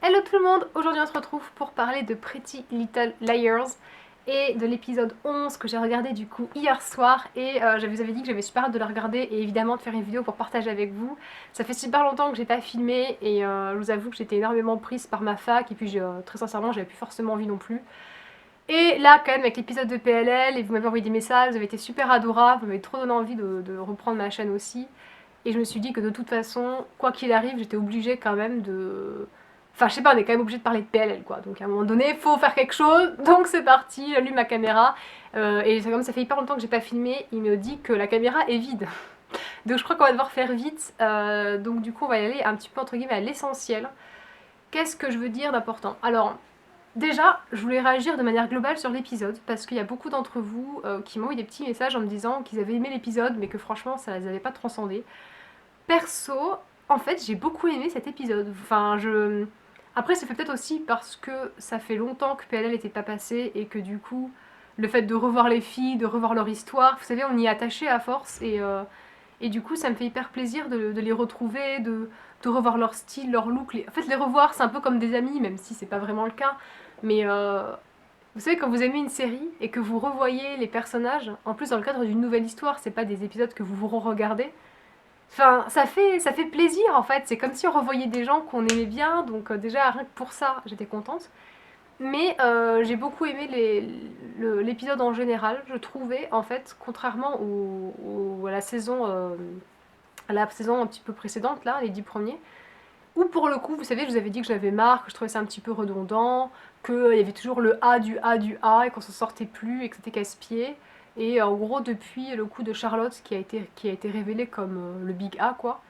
Hello tout le monde, aujourd'hui on se retrouve pour parler de Pretty Little Liars et de l'épisode 11 que j'ai regardé du coup hier soir et je vous avais dit que j'avais super hâte de le regarder et évidemment de faire une vidéo pour partager avec vous. Ça fait super longtemps que j'ai pas filmé et je vous avoue que j'étais énormément prise par ma fac et puis très sincèrement j'avais plus forcément envie non plus. Et là quand même avec l'épisode de PLL et vous m'avez envoyé des messages, vous avez été super adorables, vous m'avez trop donné envie de reprendre ma chaîne aussi. Et je me suis dit que de toute façon, quoi qu'il arrive, j'étais obligée quand même de... Enfin, je sais pas, on est quand même obligé de parler de PLL, quoi. Donc à un moment donné, il faut faire quelque chose. Donc c'est parti, j'allume ma caméra. Et comme ça fait hyper longtemps que j'ai pas filmé, il me dit que la caméra est vide. Donc je crois qu'on va devoir faire vite. Donc du coup, on va y aller un petit peu, entre guillemets, à l'essentiel. Qu'est-ce que je veux dire d'important? Alors, déjà, je voulais réagir de manière globale sur l'épisode, parce qu'il y a beaucoup d'entre vous qui m'ont eu des petits messages en me disant qu'ils avaient aimé l'épisode, mais que franchement, ça les avait pas transcendés. Perso, en fait, j'ai beaucoup aimé cet épisode. Après, c'est peut-être aussi parce que ça fait longtemps que PLL n'était pas passé et que du coup, le fait de revoir les filles, de revoir leur histoire, vous savez, on y est attaché à force et du coup, ça me fait hyper plaisir de les retrouver, de revoir leur style, leur look. En fait, les revoir, c'est un peu comme des amis, même si c'est pas vraiment le cas. Mais vous savez, quand vous aimez une série et que vous revoyez les personnages, en plus dans le cadre d'une nouvelle histoire, c'est pas des épisodes que vous re-regardez. Enfin, ça fait plaisir en fait, c'est comme si on revoyait des gens qu'on aimait bien, donc déjà rien que pour ça, j'étais contente. Mais j'ai beaucoup aimé l'épisode en général, je trouvais en fait, contrairement à la saison un petit peu précédente, là, les 10 premiers, où pour le coup, vous savez, je vous avais dit que j'avais marre, que je trouvais ça un petit peu redondant, qu'il y avait toujours le A du A du A et qu'on s'en sortait plus et que c'était casse-pied. Et en gros, depuis le coup de Charlotte qui a été révélé comme le Big A, quoi,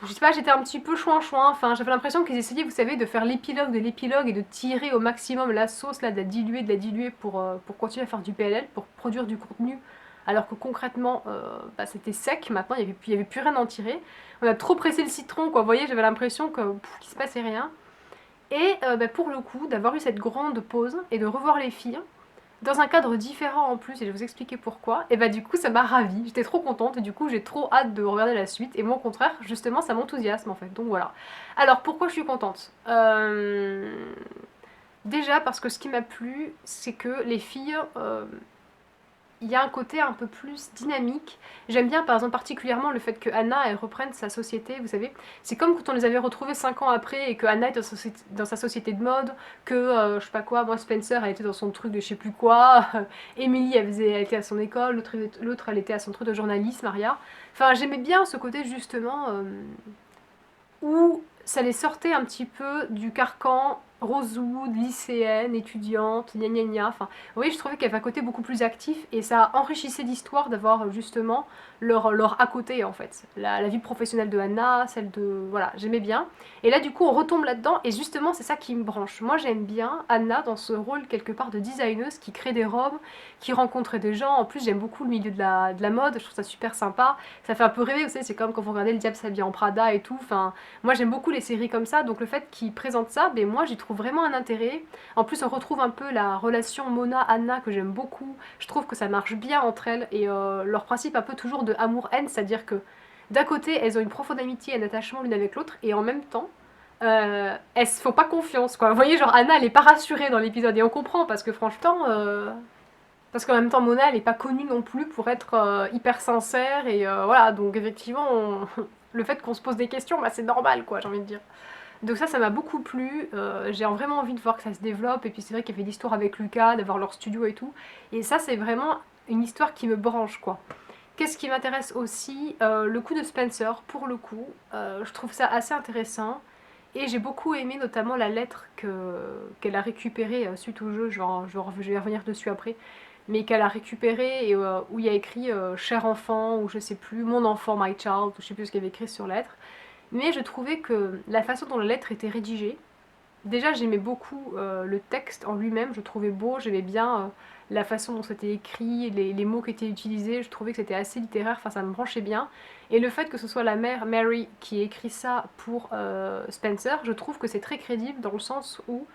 je sais pas, j'étais un petit peu chouin-chouin. Enfin, j'avais l'impression qu'ils essayaient, vous savez, de faire l'épilogue de l'épilogue et de tirer au maximum la sauce, là, de la diluer pour continuer à faire du PLL, pour produire du contenu. Alors que concrètement, bah, c'était sec maintenant, il y avait plus rien à en tirer. On a trop pressé le citron, quoi. Vous voyez, j'avais l'impression qu'il se passait rien. Et bah, pour le coup, d'avoir eu cette grande pause et de revoir les filles, dans un cadre différent en plus, et je vais vous expliquer pourquoi, et bah du coup ça m'a ravie, j'étais trop contente, et du coup j'ai trop hâte de regarder la suite, et moi au contraire, justement ça m'enthousiasme en fait, donc voilà. Alors pourquoi je suis contente Déjà parce que ce qui m'a plu, c'est que les filles il y a un côté un peu plus dynamique. J'aime bien par exemple particulièrement le fait que Anna elle reprenne sa société, vous savez. C'est comme quand on les avait retrouvés 5 ans après et que Anna est dans sa société de mode, que je sais pas quoi, moi Spencer elle était dans son truc de je sais plus quoi, Emily elle était à son école, l'autre elle était à son truc de journaliste, Maria. Enfin j'aimais bien ce côté justement où ça les sortait un petit peu du carcan Rosewood, lycéenne, étudiante, gna gna gna. Enfin, oui, je trouvais qu'il y avait un côté beaucoup plus actif et ça enrichissait l'histoire d'avoir justement leur à côté en fait. La vie professionnelle de Hannah, celle de. Voilà, j'aimais bien. Et là, du coup, on retombe là-dedans et justement, c'est ça qui me branche. Moi, j'aime bien Hannah dans ce rôle quelque part de designeuse qui crée des robes, qui rencontre des gens. En plus, j'aime beaucoup le milieu de la mode, je trouve ça super sympa. Ça fait un peu rêver, vous savez, c'est comme quand vous regardez Le Diable s'habille en Prada et tout. Enfin, moi j'aime beaucoup les séries comme ça, donc le fait qu'ils présentent ça, ben moi j'y trouve vraiment un intérêt. En plus on retrouve un peu la relation Mona-Anna que j'aime beaucoup. Je trouve que ça marche bien entre elles et leur principe un peu toujours de amour-haine, c'est-à-dire que d'un côté elles ont une profonde amitié et un attachement l'une avec l'autre et en même temps elles se font pas confiance quoi. Vous voyez genre Anna elle est pas rassurée dans l'épisode et on comprend parce que franchement parce qu'en même temps Mona elle est pas connue non plus pour être hyper sincère et voilà donc effectivement le fait qu'on se pose des questions bah c'est normal quoi j'ai envie de dire. Donc ça m'a beaucoup plu, j'ai vraiment envie de voir que ça se développe et puis c'est vrai qu'il y avait l'histoire avec Lucas, d'avoir leur studio et tout et ça c'est vraiment une histoire qui me branche quoi. Qu'est-ce qui m'intéresse aussi le coup de Spencer pour le coup, je trouve ça assez intéressant et j'ai beaucoup aimé notamment la lettre qu'elle a récupérée suite au jeu, genre, je vais revenir dessus après, mais qu'elle a récupérée et où il y a écrit cher enfant ou je sais plus, mon enfant, my child, ou je sais plus ce qu'il y avait écrit sur la lettre. Mais je trouvais que la façon dont la lettre était rédigée, déjà j'aimais beaucoup le texte en lui-même, je trouvais beau, j'aimais bien la façon dont c'était écrit, les mots qui étaient utilisés, je trouvais que c'était assez littéraire, enfin ça me branchait bien. Et le fait que ce soit la mère Mary qui écrit ça pour Spencer, je trouve que c'est très crédible dans le sens où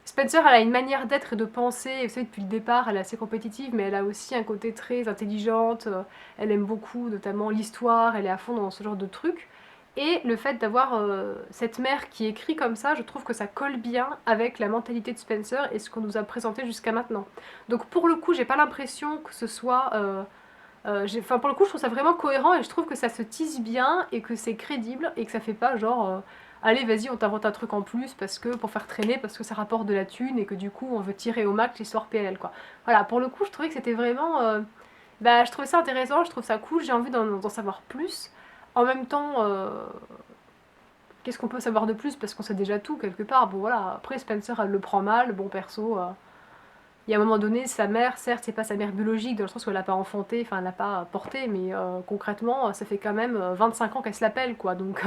Spencer, elle a une manière d'être et de penser, vous savez, depuis le départ, elle est assez compétitive, mais elle a aussi un côté très intelligente, elle aime beaucoup, notamment l'histoire, elle est à fond dans ce genre de trucs. Et le fait d'avoir cette mère qui écrit comme ça, je trouve que ça colle bien avec la mentalité de Spencer et ce qu'on nous a présenté jusqu'à maintenant. Donc pour le coup, j'ai pas l'impression que ce soit... enfin pour le coup, je trouve ça vraiment cohérent et je trouve que ça se tisse bien et que c'est crédible et que ça fait pas genre... allez vas-y on t'invente un truc en plus parce que pour faire traîner parce que ça rapporte de la thune et que du coup on veut tirer au max l'histoire PNL quoi. Voilà, pour le coup je trouvais que c'était vraiment bah je trouvais ça intéressant, je trouve ça cool, j'ai envie d'en savoir plus. En même temps, qu'est-ce qu'on peut savoir de plus parce qu'on sait déjà tout quelque part. Bon voilà, après Spencer elle le prend mal, bon perso, il y a un moment donné sa mère, certes c'est pas sa mère biologique dans le sens où elle l'a pas enfanté, enfin elle l'a pas porté, mais concrètement ça fait quand même 25 ans qu'elle se l'appelle quoi. Donc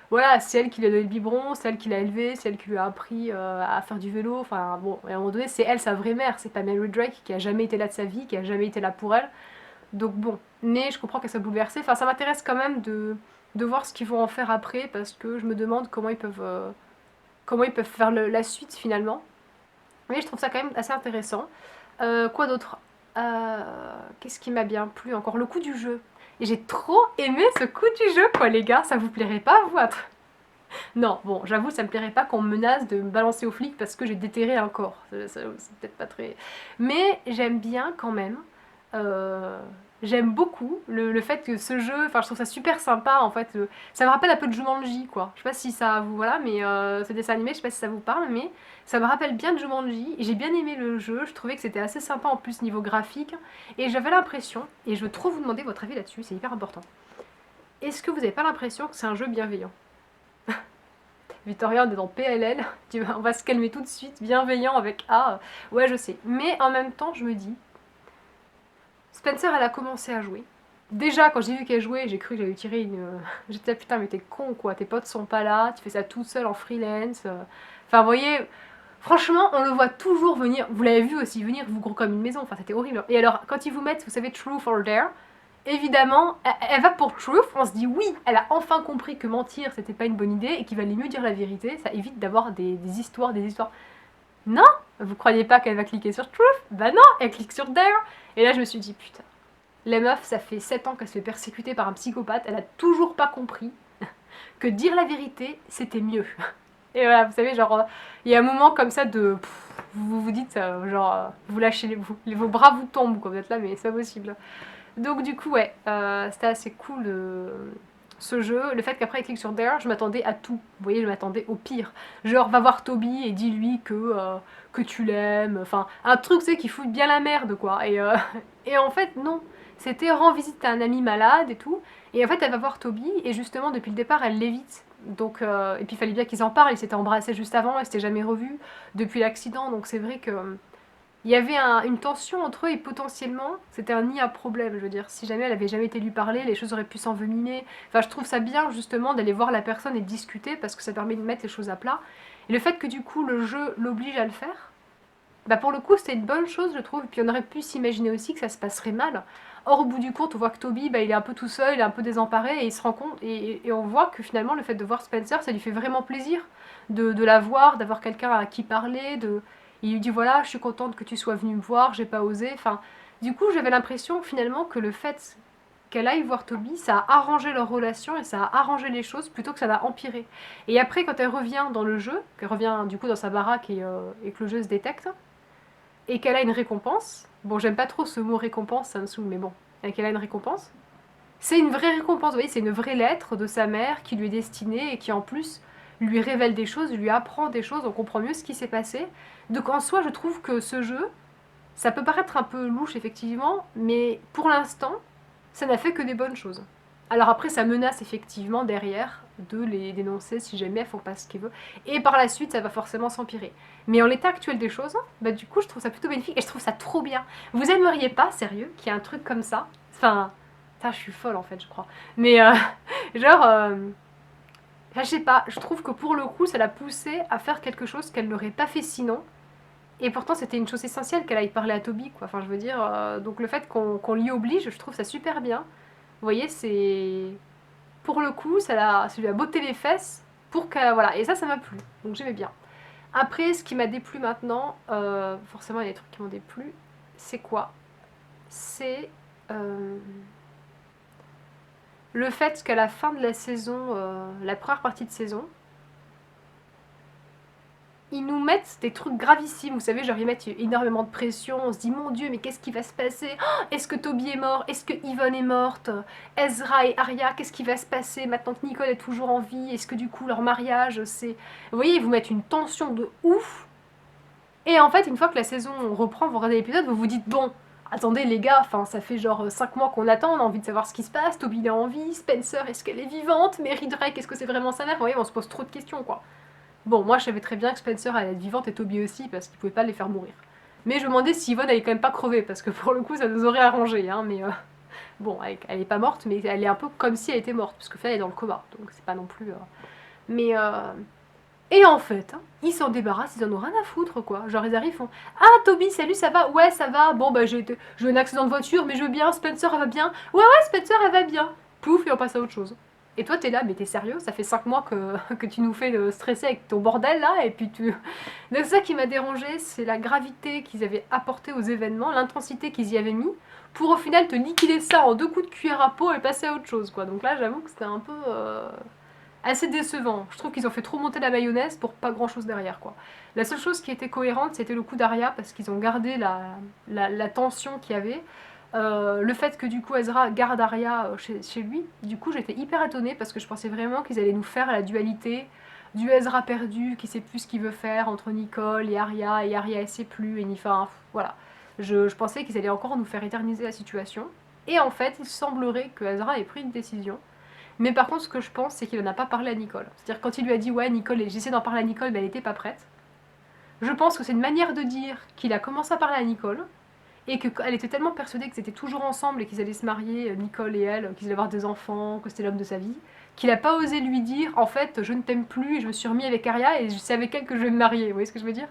voilà, c'est elle qui lui a donné le biberon, c'est elle qui l'a élevé, c'est elle qui lui a appris à faire du vélo, enfin bon, à un moment donné c'est elle sa vraie mère, c'est pas Mary Drake qui a jamais été là de sa vie, qui a jamais été là pour elle. Donc bon, mais je comprends qu'elle soit bouleversée. Enfin, ça m'intéresse quand même de voir ce qu'ils vont en faire après, parce que je me demande comment ils peuvent faire la suite finalement. Mais je trouve ça quand même assez intéressant. Quoi d'autre? Qu'est-ce qui m'a bien plu encore? Le coup du jeu. Et j'ai trop aimé ce coup du jeu, quoi, les gars. Ça vous plairait pas, vous? Non, bon, j'avoue, ça me plairait pas qu'on me menace de me balancer aux flics parce que j'ai déterré un corps. C'est peut-être pas très... Mais j'aime bien quand même. euh, J'aime beaucoup le fait que ce jeu, enfin je trouve ça super sympa en fait, ça me rappelle un peu de Jumanji quoi, je sais pas si ça vous, voilà, mais ce dessin animé, je sais pas si ça vous parle, mais ça me rappelle bien de Jumanji, j'ai bien aimé le jeu, je trouvais que c'était assez sympa en plus niveau graphique, et j'avais l'impression, et je veux trop vous demander votre avis là-dessus, c'est hyper important, est-ce que vous avez pas l'impression que c'est un jeu bienveillant? Victoria, on est dans PLL, on va se calmer tout de suite, bienveillant avec A, ouais je sais. Mais en même temps, je me dis, Spencer, elle a commencé à jouer. Déjà, quand j'ai vu qu'elle jouait, j'ai cru que j'allais tirer une... J'étais là, putain, mais t'es con quoi, tes potes sont pas là, tu fais ça toute seule en freelance. Enfin, vous voyez, franchement, on le voit toujours venir, vous l'avez vu aussi, venir vous gros comme une maison, enfin c'était horrible. Et alors, quand ils vous mettent, vous savez, Truth or Dare, évidemment, elle va pour Truth, on se dit oui, elle a enfin compris que mentir c'était pas une bonne idée et qu'il valait mieux dire la vérité, ça évite d'avoir des histoires, des histoires. Non, vous croyez pas qu'elle va cliquer sur Truth? Bah non, elle clique sur Dare. Et là je me suis dit putain, la meuf ça fait 7 ans qu'elle se fait persécuter par un psychopathe, elle a toujours pas compris que dire la vérité c'était mieux. Et voilà, vous savez, genre, il y a un moment comme ça de. Vous vous dites, genre, vous lâchez vos bras vous tombent, quoi, vous êtes là, mais c'est pas possible. Donc, du coup, ouais, c'était assez cool ce jeu. Le fait qu'après il clique sur Dare, je m'attendais à tout. Vous voyez, je m'attendais au pire. Genre, va voir Toby et dis-lui que tu l'aimes. Enfin, un truc, tu sais, qui fout bien la merde, quoi. Et en fait, non. C'était rend visite à un ami malade et tout. Et en fait, elle va voir Toby et justement, depuis le départ, elle l'évite. Donc, et puis il fallait bien qu'ils en parlent. Ils s'étaient embrassés juste avant, ils s'étaient jamais revus depuis l'accident. Donc c'est vrai que il y avait une tension entre eux et potentiellement c'était un nid à problème. Je veux dire, si jamais elle avait jamais été lui parler, les choses auraient pu s'envenimer. Enfin, je trouve ça bien justement d'aller voir la personne et de discuter parce que ça permet de mettre les choses à plat. Et le fait que du coup le jeu l'oblige à le faire, bah pour le coup c'était une bonne chose je trouve. Et puis on aurait pu s'imaginer aussi que ça se passerait mal. Or au bout du compte on voit que Toby bah, il est un peu tout seul, il est un peu désemparé et il se rend compte et on voit que finalement le fait de voir Spencer ça lui fait vraiment plaisir de la voir, d'avoir quelqu'un à qui parler, il lui dit voilà je suis contente que tu sois venue me voir, j'ai pas osé. Enfin du coup j'avais l'impression finalement que le fait qu'elle aille voir Toby, ça a arrangé leur relation et ça a arrangé les choses plutôt que ça l'a empiré. Et après, quand elle revient dans le jeu, qu'elle revient du coup dans sa baraque et que le jeu se détecte, et qu'elle a une récompense, bon j'aime pas trop ce mot récompense, ça me saoule, mais bon, et qu'elle a une récompense, c'est une vraie récompense, vous voyez, c'est une vraie lettre de sa mère qui lui est destinée et qui en plus lui révèle des choses, lui apprend des choses, on comprend mieux ce qui s'est passé. Donc en soi, je trouve que ce jeu, ça peut paraître un peu louche effectivement, mais pour l'instant, ça n'a fait que des bonnes choses. Alors après, ça menace effectivement derrière de les dénoncer si jamais elles font pas ce qu'ils veulent. Et par la suite, ça va forcément s'empirer. Mais en l'état actuel des choses, bah du coup, je trouve ça plutôt bénéfique et je trouve ça trop bien. Vous aimeriez pas, sérieux, qu'il y ait un truc comme ça? Enfin, ça, je suis folle en fait, je crois. Mais genre, je sais pas, je trouve que pour le coup, ça l'a poussée à faire quelque chose qu'elle n'aurait pas fait sinon. Et pourtant, c'était une chose essentielle qu'elle aille parler à Toby, quoi. Enfin, je veux dire, donc le fait qu'on l'y oblige, je trouve ça super bien. Vous voyez, c'est... Pour le coup, ça lui a botté les fesses pour que... Voilà, et ça m'a plu. Donc j'aimais bien. Après, ce qui m'a déplu maintenant, forcément, il y a des trucs qui m'ont déplu. C'est quoi? C'est... le fait qu'à la fin de la saison, la première partie de saison, ils nous mettent des trucs gravissimes, vous savez, genre ils mettent énormément de pression, on se dit mon dieu mais qu'est-ce qui va se passer? Oh, est-ce que Toby est mort? Est-ce que Yvonne est morte? Ezra et Arya, qu'est-ce qui va se passer maintenant que Nicole est toujours en vie? Est-ce que du coup leur mariage c'est... Vous voyez, ils vous mettent une tension de ouf, et en fait une fois que la saison reprend, vous regardez l'épisode, vous vous dites bon, attendez les gars, enfin ça fait genre 5 mois qu'on attend, on a envie de savoir ce qui se passe, Toby il est en vie, Spencer est-ce qu'elle est vivante, Mary Drake est-ce que c'est vraiment sa mère? Vous voyez, on se pose trop de questions quoi. Bon, moi je savais très bien que Spencer allait être vivante et Toby aussi parce qu'ils pouvaient pas les faire mourir. Mais je me demandais si Yvonne allait quand même pas crever parce que pour le coup ça nous aurait arrangé, hein, mais bon, elle est pas morte, mais elle est un peu comme si elle était morte parce que là elle est dans le coma, donc c'est pas non plus. Mais et en fait, hein, ils s'en débarrassent, ils en ont rien à foutre quoi. Genre ils arrivent, font ah Toby, salut, ça va? Ouais, ça va. Bon bah j'ai eu un accident de voiture, mais je veux bien. Spencer elle va bien? Ouais ouais, Spencer elle va bien. Pouf, et on passe à autre chose. Et toi, t'es là, mais t'es sérieux? Ça fait 5 mois que tu nous fais stresser avec ton bordel là, et puis tu. Donc, c'est ça qui m'a dérangé, c'est la gravité qu'ils avaient apportée aux événements, l'intensité qu'ils y avaient mis, pour au final te liquider ça en 2 coups de cuillère à peau et passer à autre chose quoi. Donc là, j'avoue que c'était un peu. Assez décevant. Je trouve qu'ils ont fait trop monter la mayonnaise pour pas grand chose derrière quoi. La seule chose qui était cohérente, c'était le coup d'Arya, parce qu'ils ont gardé la tension qu'il y avait. Le fait que du coup Ezra garde Arya chez lui, du coup j'étais hyper étonnée parce que je pensais vraiment qu'ils allaient nous faire la dualité du Ezra perdu qui sait plus ce qu'il veut faire entre Nicole et Arya elle sait plus, et enfin voilà. Je pensais qu'ils allaient encore nous faire éterniser la situation. Et en fait, il semblerait que Ezra ait pris une décision. Mais par contre, ce que je pense, c'est qu'il n'en a pas parlé à Nicole. C'est-à-dire quand il lui a dit ouais Nicole, j'essaie d'en parler à Nicole, mais elle n'était pas prête. Je pense que c'est une manière de dire qu'il a commencé à parler à Nicole, et qu'elle était tellement persuadée qu'ils étaient toujours ensemble et qu'ils allaient se marier, Nicole et elle, qu'ils allaient avoir des enfants, que c'était l'homme de sa vie, qu'il n'a pas osé lui dire en fait je ne t'aime plus et je me suis remis avec Arya et c'est avec elle que je vais me marier. Vous voyez ce que je veux dire?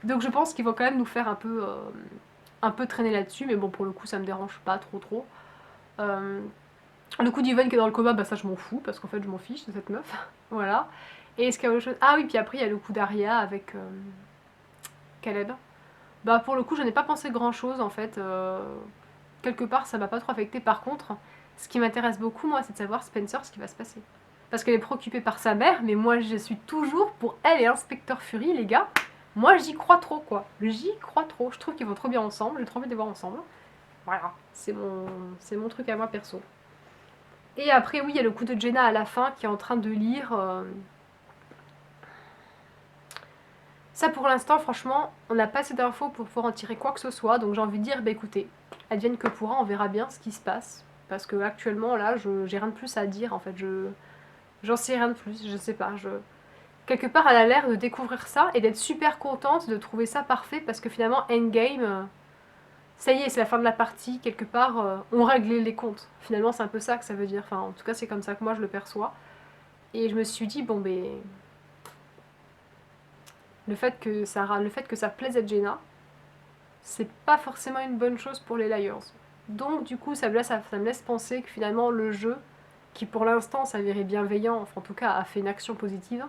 Donc je pense qu'ils vont quand même nous faire un peu traîner là-dessus, mais bon pour le coup ça me dérange pas trop. Euh, le coup d'Yvonne qui est dans le coma, bah ça je m'en fous parce qu'en fait je m'en fiche de cette meuf. Voilà. Et est-ce qu'il y a autre chose? Ah oui, puis après il y a le coup d'Arya avec Caleb. Bah pour le coup, je n'ai pas pensé grand chose en fait. Quelque part, ça m'a pas trop affecté. Par contre, ce qui m'intéresse beaucoup, moi, c'est de savoir Spencer ce qui va se passer. Parce qu'elle est préoccupée par sa mère, mais moi je suis toujours pour elle et Inspecteur Fury, les gars. Moi j'y crois trop quoi. J'y crois trop. Je trouve qu'ils vont trop bien ensemble. J'ai trop envie de les voir ensemble. Voilà. C'est mon truc à moi perso. Et après, oui, il y a le coup de Jenna à la fin qui est en train de lire. Ça pour l'instant, franchement, on n'a pas assez d'infos pour pouvoir en tirer quoi que ce soit. Donc j'ai envie de dire, bah écoutez, advienne que pourra, on verra bien ce qui se passe. Parce que actuellement, là, j'ai rien de plus à dire en fait. J'en sais rien de plus, je sais pas. Quelque part, elle a l'air de découvrir ça et d'être super contente de trouver ça parfait parce que finalement, Endgame, ça y est, c'est la fin de la partie. Quelque part, on règle les comptes. Finalement, c'est un peu ça que ça veut dire. Enfin, en tout cas, c'est comme ça que moi je le perçois. Et je me suis dit, bon, ben. Le fait que ça plaise à Jenna, c'est pas forcément une bonne chose pour les Liars. Donc du coup ça me laisse penser que finalement le jeu, qui pour l'instant s'avérait bienveillant, enfin en tout cas a fait une action positive,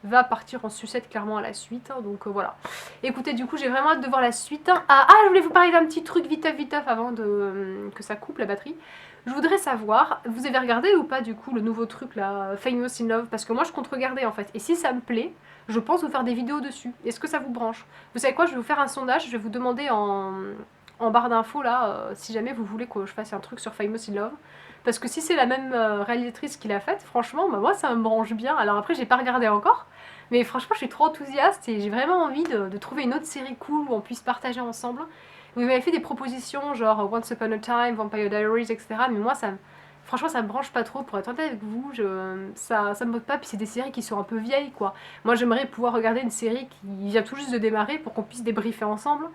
va partir en sucette clairement à la suite. Donc voilà. Écoutez, du coup j'ai vraiment hâte de voir la suite. Je voulais vous parler d'un petit truc viteuf avant que ça coupe la batterie. Je voudrais savoir, vous avez regardé ou pas du coup le nouveau truc là, Famous in Love? Parce que moi je compte regarder en fait. Et si ça me plaît, je pense vous faire des vidéos dessus. Est-ce que ça vous branche? Vous savez quoi, je vais vous faire un sondage, je vais vous demander en barre d'infos là, si jamais vous voulez que je fasse un truc sur Famous in Love. Parce que si c'est la même réalisatrice qui l'a faite, franchement, bah, moi ça me branche bien. Alors après, j'ai pas regardé encore, mais franchement, je suis trop enthousiaste et j'ai vraiment envie de trouver une autre série cool où on puisse partager ensemble. Vous m'avez fait des propositions genre Once Upon a Time, Vampire Diaries, etc. Mais moi, franchement, ça me branche pas trop. Pour être honnête avec vous, ça me botte pas. Puis c'est des séries qui sont un peu vieilles, quoi. Moi, j'aimerais pouvoir regarder une série qui vient tout juste de démarrer pour qu'on puisse débriefer ensemble.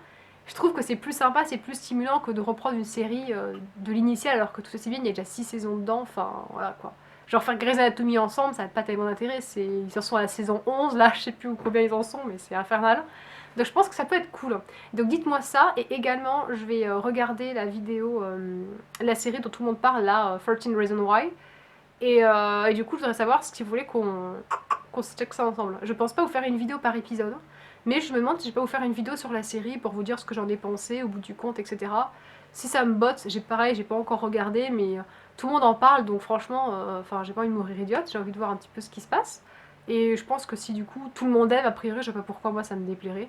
Je trouve que c'est plus sympa, c'est plus stimulant que de reprendre une série de l'initiale alors que tout ceci bien, il y a déjà 6 saisons dedans, enfin voilà quoi. Genre faire Grey's Anatomy ensemble, ça n'a pas tellement d'intérêt, ils en sont à la saison 11, là je sais plus combien ils en sont, mais c'est infernal. Donc je pense que ça peut être cool. Donc dites-moi ça, et également je vais regarder la vidéo, la série dont tout le monde parle là, 13 Reasons Why. Et du coup je voudrais savoir si vous voulez qu'on se check ça ensemble. Je pense pas vous faire une vidéo par épisode. Mais je me demande si je peux vous faire une vidéo sur la série pour vous dire ce que j'en ai pensé au bout du compte, etc. Si ça me botte, j'ai pas encore regardé, mais Tout le monde en parle, donc franchement, enfin j'ai pas envie de mourir idiote, j'ai envie de voir un petit peu ce qui se passe. Et je pense que si du coup tout le monde aime, a priori, je sais pas pourquoi moi ça me déplairait.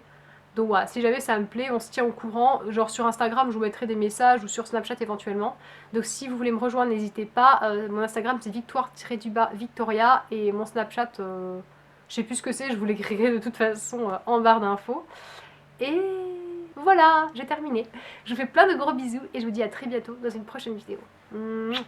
Donc voilà, si jamais ça me plaît, on se tient au courant. Genre sur Instagram, je vous mettrai des messages ou sur Snapchat éventuellement. Donc si vous voulez me rejoindre, n'hésitez pas. Mon Instagram c'est victoire-victoria et mon Snapchat, je sais plus ce que c'est, je vous l'écrirai de toute façon en barre d'infos. Et voilà, j'ai terminé. Je vous fais plein de gros bisous et je vous dis à très bientôt dans une prochaine vidéo. Mouah.